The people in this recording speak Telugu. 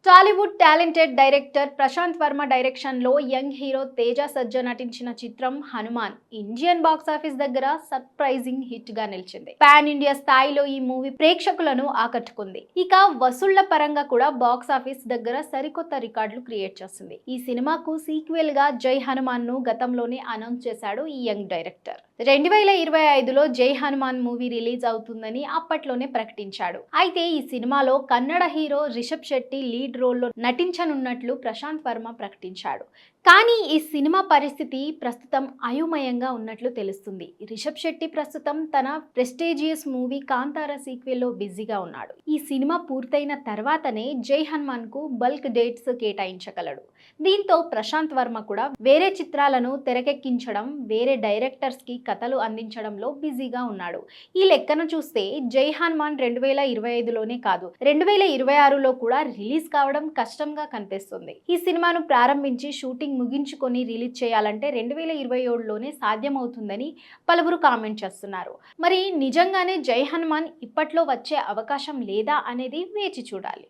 Tollywood talented director Prashanth Varma direction లో యంగ్ హీరో తేజ సజ్జా నటించిన చిత్రం హనుమాన్ ఇండియన్ బాక్స్ ఆఫీస్ దగ్గర సర్ప్రైజింగ్ హిట్ గా నిలిచింది. పాన్ ఇండియా స్థాయిలో ఈ మూవీ ప్రేక్షకులను ఆకట్టుకుంది. ఇక వసూళ్ల పరంగా కూడా బాక్స్ ఆఫీస్ దగ్గర సరికొత్త రికార్డులు క్రియేట్ చేస్తుంది. ఈ సినిమాకు సీక్వెల్ గా జై హనుమాన్ ను గతంలోనే అనౌన్స్ చేశాడు ఈ యంగ్ డైరెక్టర్. 2025లో జై హనుమాన్ మూవీ రిలీజ్ అవుతుందని అప్పట్లోనే ప్రకటించాడు. అయితే ఈ సినిమాలో కన్నడ హీరో రిషబ్ శెట్టి లీడ్ రోల్లో నటించనున్నట్లు ప్రశాంత్ వర్మ ప్రకటించాడు. కానీ ఈ సినిమా పరిస్థితి ప్రస్తుతం అయోమయంగా ఉన్నట్లు తెలుస్తుంది. రిషబ్ శెట్టి ప్రస్తుతం తన ప్రెస్టీజియస్ మూవీ కాంతార సీక్వెల్లో బిజీగా ఉన్నాడు. ఈ సినిమా పూర్తయిన తర్వాతనే జై హనుమాన్ కు బల్క్ డేట్స్ కేటాయించగలడు. దీంతో ప్రశాంత్ వర్మ కూడా వేరే చిత్రాలను తెరకెక్కించడం, వేరే డైరెక్టర్స్ కి కథలు అందించడంలో బిజీగా ఉన్నాడు. ఈ లెక్కన చూస్తే జై హనుమాన్ 2025లోనే కాదు 2026లో కూడా రిలీజ్ కావడం కష్టంగా కనిపిస్తుంది. ఈ సినిమాను ప్రారంభించి షూటింగ్ ముగించుకొని రిలీజ్ చేయాలంటే 2027లోనే సాధ్యమవుతుందని పలువురు కామెంట్ చేస్తున్నారు. మరి నిజంగానే జై హనుమాన్ ఇప్పట్లో వచ్చే అవకాశం లేదా అనేది వేచి చూడాలి.